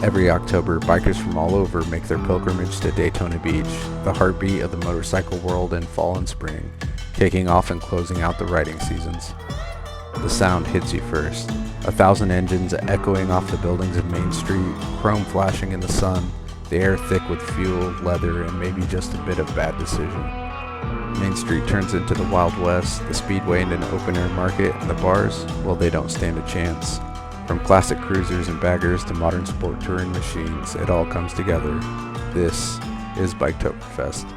Every October, bikers from all over make their pilgrimage to Daytona Beach, the heartbeat of the motorcycle world in fall and spring, kicking off and closing out the riding seasons. The sound hits you first. 1,000 engines echoing off the buildings of Main Street, chrome flashing in the sun, the air thick with fuel, leather, and maybe just a bit of bad decision. Main Street turns into the Wild West, the speedway into an open-air market, and the bars, well, they don't stand a chance. From classic cruisers and baggers to modern sport touring machines, it all comes together. This is Biketoberfest.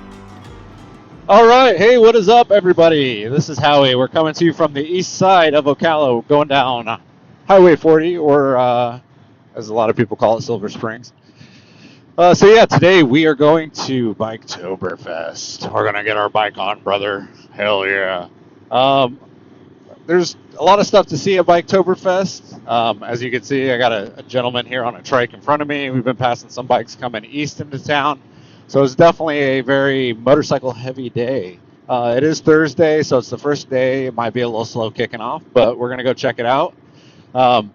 All right, hey, what is up, everybody? This is Howie. We're coming to you from the east side of Ocala, going down Highway 40, or as a lot of people call it, Silver Springs. Today we are going to Biketoberfest. We're gonna get our bike on, brother. Hell yeah! There's a lot of stuff to see at Biketoberfest. As you can see, I got a gentleman here on a trike in front of me. We've been passing some bikes coming east into town. So it's definitely a very motorcycle-heavy day. It is Thursday, so it's the first day. It might be a little slow kicking off, but we're gonna go check it out. I'm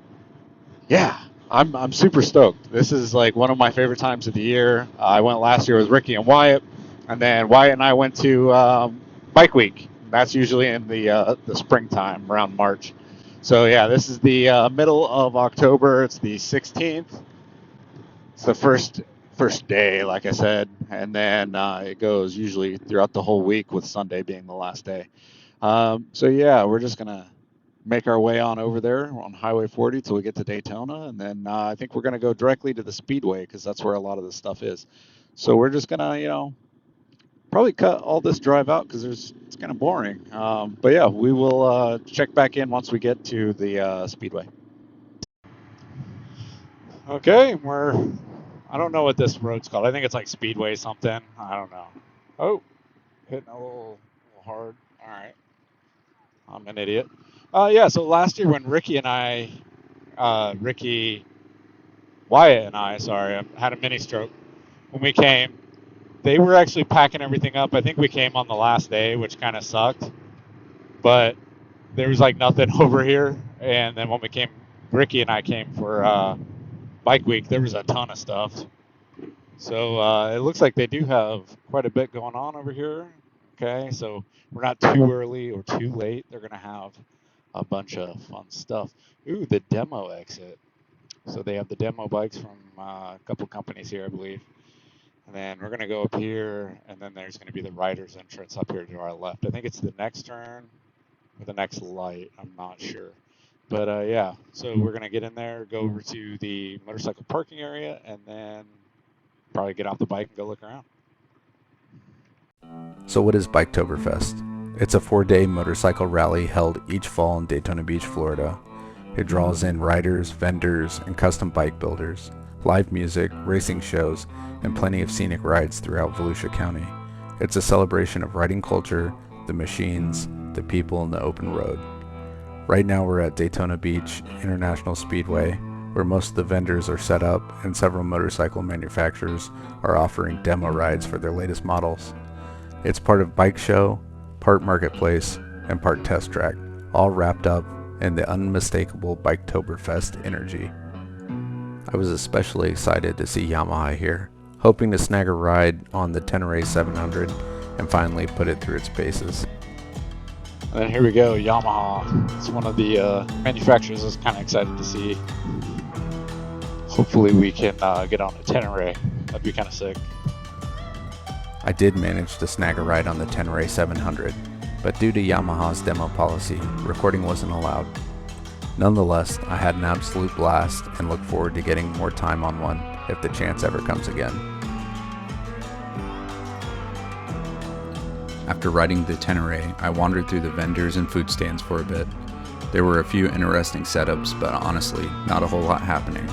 super stoked. This is like one of my favorite times of the year. I went last year with Ricky and Wyatt, and then Wyatt and I went to Bike Week. That's usually in the springtime, around March. So yeah, this is the middle of October. It's the 16th. It's the first day, like I said, and then it goes usually throughout the whole week, with Sunday being the last day. We're just gonna make our way on over there on Highway 40 till we get to Daytona, and then I think we're gonna go directly to the Speedway because that's where a lot of this stuff is. So we're just gonna, probably cut all this drive out because it's kind of boring. We will check back in once we get to the Speedway. Okay, I don't know what this road's called. I think it's like Speedway something. I don't know. Oh, hitting a little hard. All right. I'm an idiot. So last year when Wyatt and I, had a mini stroke. When we came, they were actually packing everything up. I think we came on the last day, which kind of sucked. But there was like nothing over here. And then when Ricky and I came for Bike Week, there was a ton of stuff. So it looks like they do have quite a bit going on over here. Okay, so we're not too early or too late. They're going to have a bunch of fun stuff. Ooh, the demo exit. So they have the demo bikes from a couple companies here, I believe. And then we're going to go up here, and then there's going to be the rider's entrance up here to our left. I think it's the next turn or the next light. I'm not sure. But so we're going to get in there, go over to the motorcycle parking area, and then probably get off the bike and go look around. So what is Biketoberfest? It's a 4-day motorcycle rally held each fall in Daytona Beach, Florida. It draws in riders, vendors, and custom bike builders, live music, racing shows, and plenty of scenic rides throughout Volusia County. It's a celebration of riding culture, the machines, the people, and the open road. Right now we're at Daytona Beach International Speedway, where most of the vendors are set up and several motorcycle manufacturers are offering demo rides for their latest models. It's part of bike show, part marketplace, and part test track, all wrapped up in the unmistakable Biketoberfest energy. I was especially excited to see Yamaha here, hoping to snag a ride on the Tenere 700 and finally put it through its paces. And then here we go, Yamaha. It's one of the manufacturers I was kind of excited to see. Hopefully we can get on a Tenere. That'd be kind of sick. I did manage to snag a ride on the Tenere 700, but due to Yamaha's demo policy, recording wasn't allowed. Nonetheless, I had an absolute blast and look forward to getting more time on one if the chance ever comes again. After riding the Tenere, I wandered through the vendors and food stands for a bit. There were a few interesting setups, but honestly, not a whole lot happening.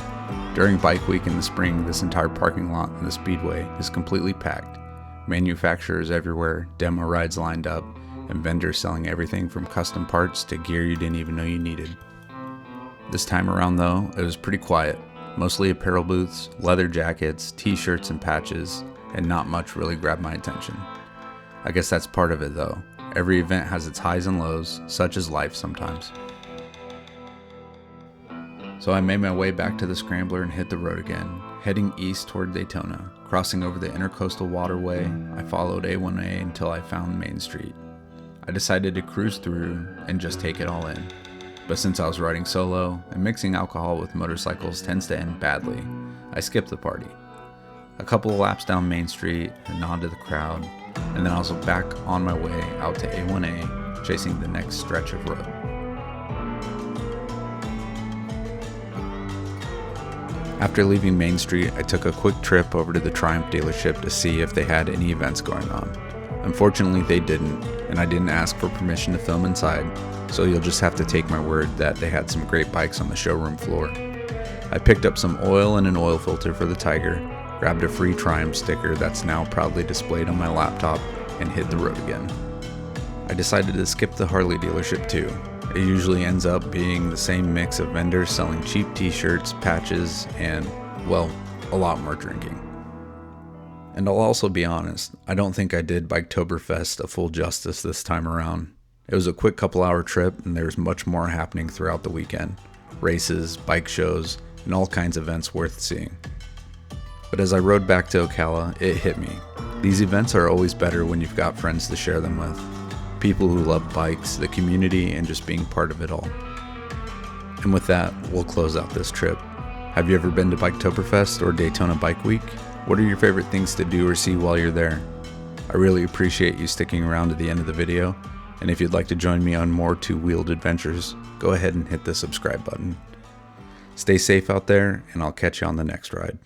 During Bike Week in the spring, this entire parking lot in the Speedway is completely packed. Manufacturers everywhere, demo rides lined up, and vendors selling everything from custom parts to gear you didn't even know you needed. This time around though, it was pretty quiet. Mostly apparel booths, leather jackets, t-shirts and patches, and not much really grabbed my attention. I guess that's part of it though. Every event has its highs and lows, such is life sometimes. So I made my way back to the Scrambler and hit the road again, heading east toward Daytona. Crossing over the Intercoastal Waterway, I followed A1A until I found Main Street. I decided to cruise through and just take it all in. But since I was riding solo, and mixing alcohol with motorcycles tends to end badly, I skipped the party. A couple of laps down Main Street, a nod to the crowd, and then I was back on my way out to A1A, chasing the next stretch of road. After leaving Main Street, I took a quick trip over to the Triumph dealership to see if they had any events going on. Unfortunately, they didn't, and I didn't ask for permission to film inside, so you'll just have to take my word that they had some great bikes on the showroom floor. I picked up some oil and an oil filter for the Tiger, grabbed a free Triumph sticker that's now proudly displayed on my laptop, and hit the road again. I decided to skip the Harley dealership too. It usually ends up being the same mix of vendors selling cheap t-shirts, patches, and, well, a lot more drinking. And I'll also be honest, I don't think I did Biketoberfest a full justice this time around. It was a quick couple-hour trip, and there's much more happening throughout the weekend. Races, bike shows, and all kinds of events worth seeing. But as I rode back to Ocala, it hit me. These events are always better when you've got friends to share them with. People who love bikes, the community, and just being part of it all. And with that, we'll close out this trip. Have you ever been to Biketoberfest or Daytona Bike Week? What are your favorite things to do or see while you're there? I really appreciate you sticking around to the end of the video, and if you'd like to join me on more two-wheeled adventures, go ahead and hit the subscribe button. Stay safe out there, and I'll catch you on the next ride.